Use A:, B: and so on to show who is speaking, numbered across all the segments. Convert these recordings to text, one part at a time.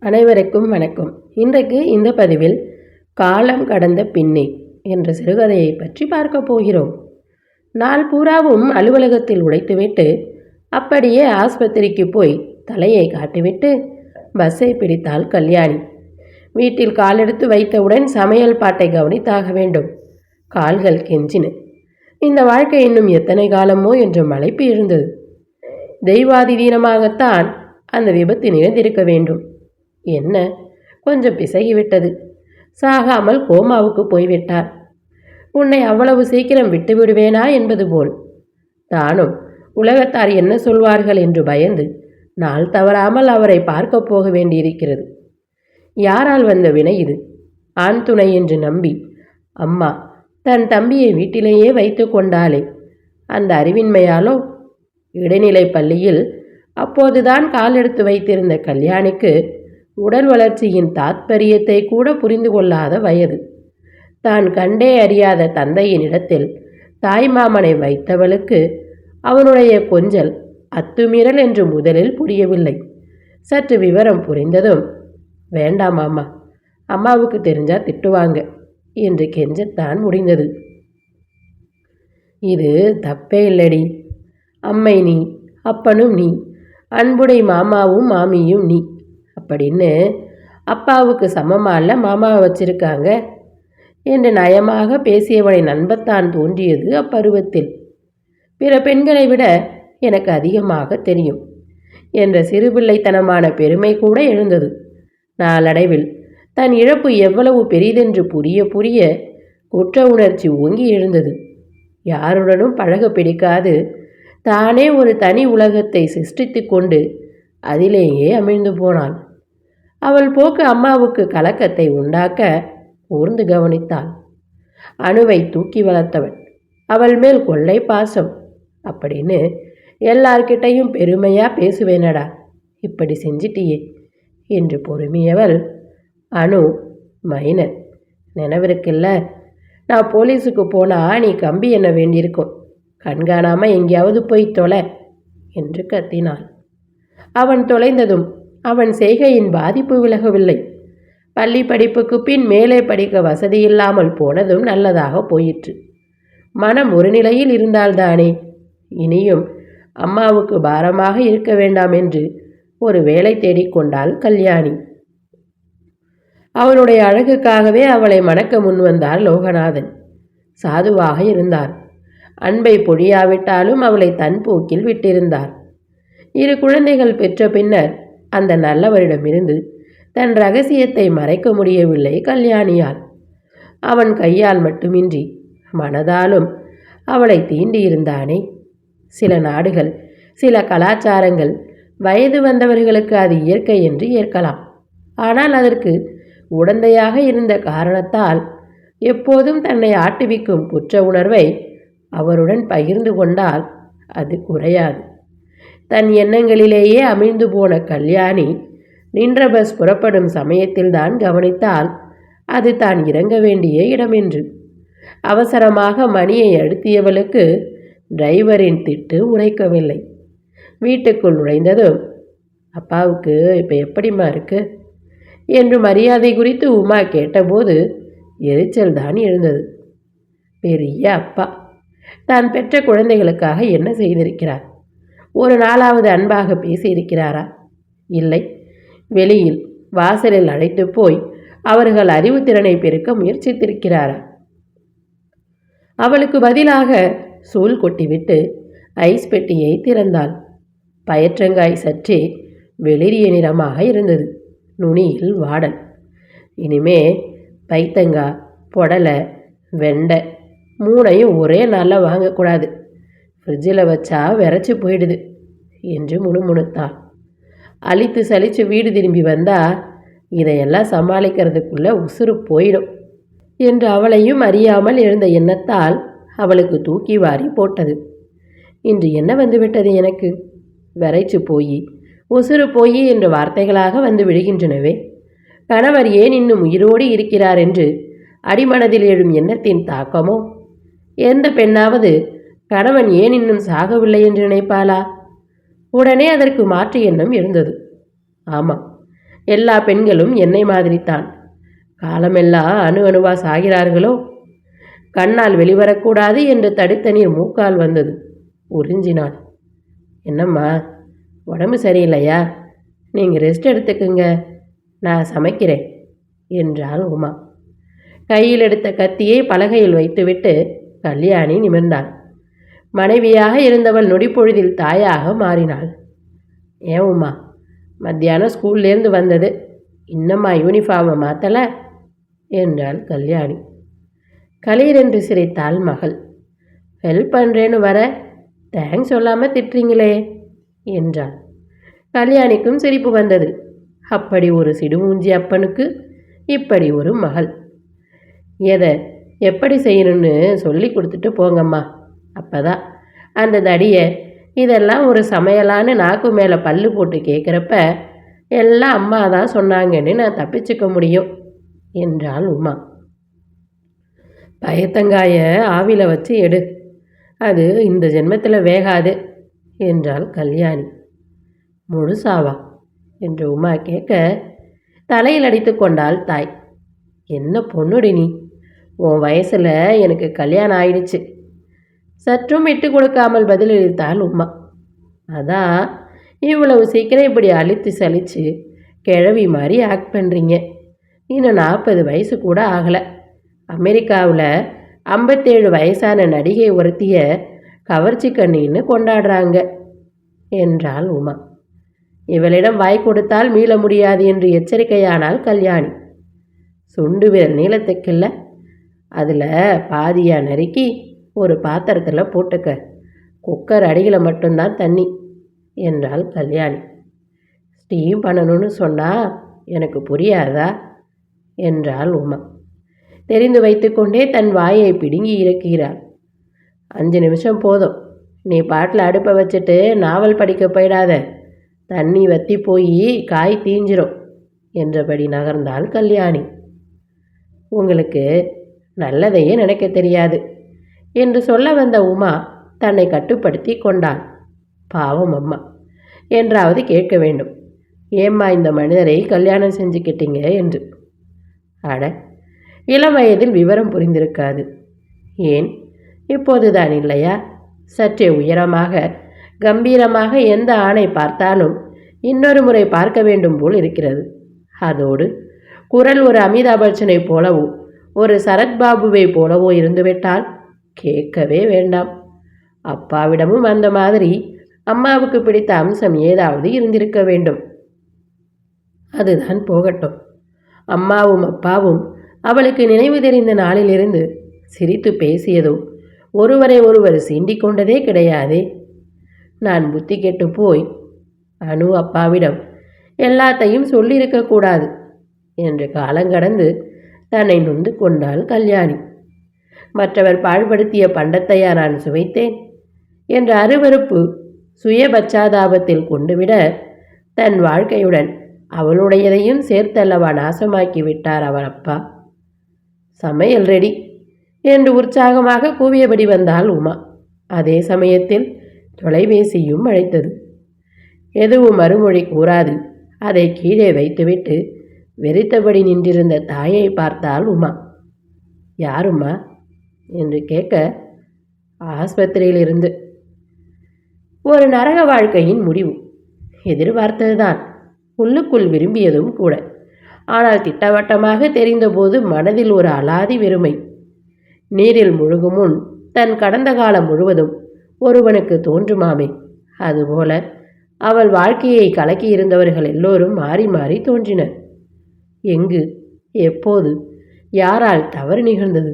A: அனைவருக்கும் வணக்கம். இன்றைக்கு இந்த பதிவில் காலம் கடந்த பின்னே என்ற சிறுகதையை பற்றி பார்க்க போகிறோம். நாள் பூராவும் அலுவலகத்தில் உழைத்துவிட்டு அப்படியே ஆஸ்பத்திரிக்கு போய் தலையை காட்டிவிட்டு பஸ்ஸை பிடித்தாள் கல்யாணி. வீட்டில் காலெடுத்து வைத்தவுடன் சமையல் பாட்டை கவனித்தாக வேண்டும். கால்கள் கெஞ்சின. இந்த வாழ்க்கை இன்னும் எத்தனை காலமோ என்ற மலைப்பு இருந்தது. தெய்வாதீனமாகத்தான் அந்த விபத்து நிகழ்ந்திருக்க வேண்டும். என்ன, கொஞ்சம் பிசகிவிட்டது. சாகாமல் கோமாவுக்கு போய்விட்டார். உன்னை அவ்வளவு சீக்கிரம் விட்டு விடுவேனா என்பது போல். தானும் உலகத்தார் என்ன சொல்வார்கள் என்று பயந்து நாள் தவறாமல் அவரை பார்க்க போக வேண்டியிருக்கிறது. யாரால் வந்த வினை இது? ஆண் துணை என்று நம்பி அம்மா தன் தம்பியை வீட்டிலேயே வைத்து கொண்டாளே, அந்த அறிவின்மையாலோ? இடைநிலை பள்ளியில் அப்போதுதான் காலெடுத்து வைத்திருந்த கல்யாணிக்கு உடல் வளர்ச்சியின் தாத்பரியத்தை கூட புரிந்து கொள்ளாத வயது. தான் கண்டே அறியாத தந்தையின் இடத்தில் தாய்மாமனை வைத்தவளுக்கு அவனுடைய கொஞ்சல் அத்துமீறல் என்று முதலில் புரியவில்லை. சற்று விவரம் புரிந்ததும், வேண்டாம் மாமா, அம்மாவுக்கு தெரிஞ்சா திட்டுவாங்க என்று கெஞ்சத்தான் முடிந்தது. இது தப்பே இல்லடி. அம்மை நீ, அப்பனும் நீ, அன்புடை மாமாவும் மாமியும் நீ அப்படின்னு அப்பாவுக்கு சமமால மாமாவை வச்சிருக்காங்க என்று நயமாக பேசியவனை நண்பத்தான் தோன்றியது அப்பருவத்தில். பிற பெண்களை விட எனக்கு அதிகமாக தெரியும் என்ற சிறுபிள்ளைத்தனமான பெருமை கூட எழுந்தது. நாளடைவில் தன் இழப்பு எவ்வளவு பெரிதென்று புரிய புரிய குற்ற உணர்ச்சி ஓங்கி எழுந்தது. யாருடனும் பழக பிடிக்காது தானே ஒரு தனி உலகத்தை சிருஷ்டித்து கொண்டு அதிலேயே அமிழ்ந்து போனாள். அவள் போக்கு அம்மாவுக்கு கலக்கத்தை உண்டாக்க கூர்ந்து கவனித்தாள். அணுவை தூக்கி வளர்த்தவன், அவள் மேல் கொள்ளை பாசம் அப்படின்னு எல்லார்கிட்டையும் பெருமையா பேசுவேனடா, இப்படி செஞ்சிட்டியே என்று பொறுமியவள். அணு மைனர், நினைவிருக்குல்ல, நான் போலீஸுக்கு போனா நீ கம்பி என்ன வேண்டியிருக்கும், கண்காணாம எங்கேயாவது போய் தொலை என்று கத்தினாள். அவன் தொலைந்ததும் அவன் செய்கையின் பாதிப்பு விலகவில்லை. பள்ளி படிப்புக்கு பின் மேலே படிக்க வசதியில்லாமல் போனதும் நல்லதாக போயிற்று. மனம் ஒரு நிலையில் இருந்தால்தானே. இனியும் அம்மாவுக்கு பாரமாக இருக்க வேண்டாம் என்று ஒரு வேலை தேடிக்கொண்டாள் கல்யாணி. அவளுடைய அழகுக்காகவே அவளை மணக்க முன்வந்தார் லோகநாதன். சாதுவாக இருந்தார். அன்பை பொழியாவிட்டாலும் அவளை தன் போக்கில் விட்டிருந்தார். 2 குழந்தைகள் பெற்ற பின்னர் அந்த நல்லவரிடமிருந்து தன் ரகசியத்தை மறைக்க முடியவில்லை கல்யாணியால். அவன் கையால் மட்டுமின்றி மனதாலும் அவளை தீண்டியிருந்தானே. சில நாடுகள், சில கலாச்சாரங்கள் வயது வந்தவர்களுக்கு அது இயற்கை என்று ஏற்கலாம். ஆனால் அதற்கு உடந்தையாக இருந்த காரணத்தால் எப்போதும் தன்னை ஆட்டுவிக்கும் குற்ற உணர்வை அவருடன் பகிர்ந்து கொண்டால் அது குறையாது. தன் எண்ணங்களிலேயே அமிழ்ந்து போன கல்யாணி நின்ற பஸ் புறப்படும் சமயத்தில்தான் கவனித்தால் அது தான் இறங்க வேண்டிய இடமென்று. அவசரமாக மணியை அழுத்தியவளுக்கு டிரைவரின் திட்டு உரைக்கவில்லை. வீட்டுக்குள் நுழைந்ததும், அப்பாவுக்கு இப்போ எப்படிம்மா இருக்கு என்று மரியாதை குறித்து உமா கேட்டபோது எரிச்சல் தான் எழுந்தது. பெரிய அப்பா தான் பெற்ற குழந்தைகளுக்காக என்ன செய்திருக்கிறார்? ஒரு நாளாவது அன்பாக பேசியிருக்கிறாரா? இல்லை. வெளியில் வாசலில் அழைத்து போய் அவர்கள் அறிவுத்திறனை பெருக்க முயற்சித்திருக்கிறாரா? அவளுக்கு பதிலாக சூல் கொட்டிவிட்டு ஐஸ் பெட்டியை திறந்தாள். பயற்றங்காய் சற்றே வெளிரிய நிறமாக இருந்தது. நுனியில் வாடல். இனிமே பைத்தங்காய், பொடலை, வெண்டை 3ஐயும் ஒரே நாளில் வாங்கக்கூடாது, ஃப்ரிட்ஜில் வச்சா விரைச்சி போயிடுது என்று முணுமுணுத்தாள். அழித்து சலித்து வீடு திரும்பி வந்தால் இதையெல்லாம் சமாளிக்கிறதுக்குள்ளே உசுறு போயிடும் என்று அவளையும் அறியாமல் எழுந்த எண்ணத்தால் அவளுக்கு தூக்கி வாரி போட்டது. இன்று என்ன வந்துவிட்டது எனக்கு? விரைச்சு போய், உசுறு போய் என்ற வார்த்தைகளாக வந்து விழுகின்றனவே. கணவர் ஏன் இன்னும் உயிரோடு இருக்கிறார் என்று அடிமனதில் எழும் எண்ணத்தின் தாக்கமோ? எந்த பெண்ணாவது கணவன் ஏன் இன்னும் சாகவில்லை என்று நினைப்பாளா? உடனே அதற்கு மாற்று எண்ணம் எழுந்தது. ஆமாம், எல்லா பெண்களும் என்னை மாதிரித்தான். காலமெல்லாம் அணு அணுவா சாகிறார்களோ? கண்ணால் வெளிவரக்கூடாது என்று தடுத்த நீர் மூக்கால் வந்தது. உறிஞ்சினாள். என்னம்மா, உடம்பு சரியில்லையா? நீங்கள் ரெஸ்ட் எடுத்துக்குங்க, நான் சமைக்கிறேன் என்றாள் உமா. கையில் எடுத்த கத்தியை பலகையில் வைத்துவிட்டு கல்யாணி நிமிர்ந்தாள். மனைவியாக இருந்தவள் நொடிப்பொழுதில் தாயாக மாறினாள். ஏன் உமா, மத்தியானம் ஸ்கூல்லேருந்து வந்தது, இன்னம்மா யூனிஃபார்மை மாற்றலை என்றாள் கல்யாணி. கலீரென்று சிரித்தாள் மகள். ஹெல்ப் பண்ணுறேன்னு வர தேங்க்ஸ் சொல்லாமல் திட்டுறீங்களே என்றாள். கல்யாணிக்கும் சிரிப்பு வந்தது. அப்படி ஒரு சிடுமூஞ்சி அப்பனுக்கு இப்படி ஒரு மகள். எதை எப்படி செய்யணும்னு சொல்லி கொடுத்துட்டு போங்கம்மா. அப்போதான் அந்த தடியை இதெல்லாம் ஒரு சமையலான்னு நாக்கு மேலே பல்லு போட்டு கேட்குறப்ப எல்லாம் அம்மா தான் சொன்னாங்கன்னு நான் தப்பிச்சுக்க முடியும் என்றாள் உமா. பயத்தங்காய ஆவியில் வச்சு எடு, அது இந்த ஜென்மத்தில் வேகாது என்றாள் கல்யாணி. முழுசாவா என்று உமா கேட்க தலையில் அடித்து கொண்டாள் தாய். என்ன பொண்ணுடி நீ, உன் வயசில் எனக்கு கல்யாணம் ஆயிடுச்சு. சற்றும் விட்டு கொடுக்காமல் பதிலளித்தாள் உமா. அதான் இவ்வளவு சீக்கிரம் இப்படி அழித்து சலிச்சு கிழவி மாதிரி ஆக்ட் பண்ணுறீங்க. இன்னும் 40 வயசு கூட ஆகலை. அமெரிக்காவில் 57 வயசான நடிகை ஒருத்திய கவர்ச்சி கண்ணின்னு கொண்டாடுறாங்க என்றாள் உமா. இவளிடம் வாய் கொடுத்தால் மீள முடியாது என்று எச்சரிக்கையானாள் கல்யாணி. சுண்டு விரல் நீளத்துக்குள்ள, அதில் பாதியாக நறுக்கி ஒரு பாத்திரத்தில் போட்டுக்க, குக்கர் அடியில் மட்டும்தான் தண்ணி என்றாள் கல்யாணி. ஸ்டீம் பண்ணணும்னு சொன்னால் எனக்கு புரியாதா என்றாள் உமா. தெரிந்து வைத்துக்கொண்டே தன் வாயை பிடுங்கி இறக்குகிறாள். 5 நிமிஷம் போதும், நீ பாட்டில் அடுப்பை வச்சுட்டு நாவல் படிக்க போயிடாத, தண்ணி வற்றி போய் காய் தீஞ்சிரும் என்றபடி நகர்ந்தாள் கல்யாணி. உங்களுக்கு நல்லதையே நினைக்க தெரியாது என்று சொல்ல வந்த உமா தன்னை கட்டுப்படுத்தி கொண்டாள். பாவம் அம்மா, என்றாவது கேட்க வேண்டும். ஏம்மா இந்த மனிதரை கல்யாணம் செஞ்சுக்கிட்டீங்க என்று. அட, இளம் வயதில் விவரம் புரிந்திருக்காது. ஏன், இப்போதுதான் இல்லையா? சற்றே உயரமாக கம்பீரமாக எந்த ஆணை பார்த்தாலும் இன்னொரு முறை பார்க்க வேண்டும் போல் இருக்கிறது. அதோடு குரல் ஒரு அமிதாப் பச்சனை போலவோ ஒரு சரத்பாபுவை போலவோ இருந்துவிட்டால் கேட்கவே வேண்டாம். அப்பாவிடமும் அந்த மாதிரி அம்மாவுக்கு பிடித்த அம்சம் ஏதாவது இருந்திருக்க வேண்டும். அதுதான் போகட்டும். அம்மாவும் அப்பாவும் அவளுக்கு நினைவு தெரிந்த நாளிலிருந்து சிரித்து பேசியதோ ஒருவரை ஒருவர் சீண்டிக் கொண்டதே கிடையாதே. நான் புத்தி கெட்டு போய் அனு அப்பாவிடம் எல்லாத்தையும் சொல்லியிருக்கக்கூடாது என்று காலங்கடந்து தன்னை நொந்து கொண்டாள் கல்யாணி. மற்றவர் பாழ்படுத்திய பண்டத்தையா நான் சுவைத்தேன் என்ற அருவருப்பு சுய பச்சாதாபத்தில் கொண்டுவிட தன் வாழ்க்கையுடன் அவளுடையதையும் சேர்த்தல்லவா நாசமாக்கி விட்டார் அவர் அப்பா. சமையல் ரெடி என்று உற்சாகமாக கூவியபடி வந்தாள் உமா. அதே சமயத்தில் தொலைபேசியும் அழைத்தது. எதுவும் மறுமொழி கூறாது அதை கீழே வைத்துவிட்டு வெறித்தபடி நின்றிருந்த தாயை பார்த்தாள் உமா. யாரும்மா என்று கேட்க, ஆஸ்பத்திரியிலிருந்து. ஒரு நரக வாழ்க்கையின் முடிவு. எதிர்பார்த்ததுதான், உள்ளுக்குள் விரும்பியதும் கூட. ஆனால் திட்டவட்டமாக தெரிந்தபோது மனதில் ஒரு அலாதி வெறுமை. நீரில் முழுகும் முன் தன் கடந்த காலம் முழுவதும் ஒருவனுக்கு தோன்றுமாமே, அதுபோல அவள் வாழ்க்கையை கலக்கியிருந்தவர்கள் எல்லோரும் மாறி மாறி தோன்றினர். எங்கு, எப்போது, யாரால் தவறு நிகழ்ந்தது?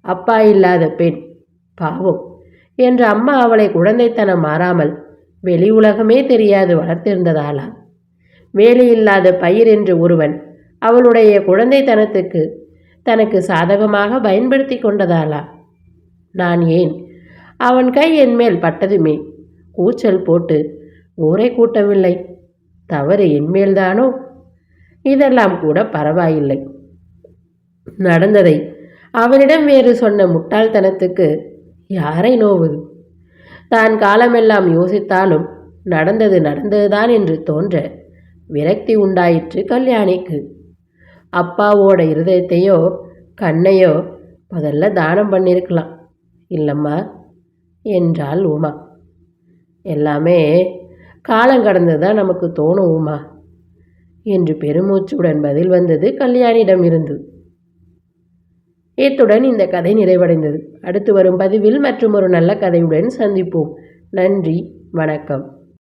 A: அப்பா இல்லாத பெண், பாவம் என்று அம்மா அவளை குழந்தைத்தனம் மாறாமல் வெளி உலகமே தெரியாது வளர்த்திருந்ததாலா? வேலையில்லாத பயிர் என்று ஒருவன் அவளுடைய குழந்தைத்தனத்துக்கு தனக்கு சாதகமாக பயன்படுத்தி கொண்டதாலா? நான் ஏன் அவன் கை என் மேல் பட்டதுமே கூச்சல் போட்டு ஊரை கூட்டவில்லை? தவறு என்மேல்தானோ? இதெல்லாம் கூட பரவாயில்லை. நடந்ததை அவனிடம் வேறு சொன்ன முட்டாள்தனத்துக்கு யாரை நோவது? தான் காலமெல்லாம் யோசித்தாலும் நடந்தது நடந்ததுதான் என்று தோன்ற விரக்தி உண்டாயிற்று கல்யாணிக்கு. அப்பாவோட இருதயத்தையோ கண்ணையோ முதல்ல தானம் பண்ணியிருக்கலாம் இல்லம்மா என்றாள் உமா. எல்லாமே காலம் கடந்து தான் நமக்கு தோணும் உமா என்று பெருமூச்சுடன் பதில் வந்தது கல்யாணியிடமிருந்து. இத்துடன் இந்த கதை நிறைவடைந்தது. அடுத்து வரும் பதிவில் மற்றும் ஒரு நல்ல கதையுடன் சந்திப்போம். நன்றி, வணக்கம்.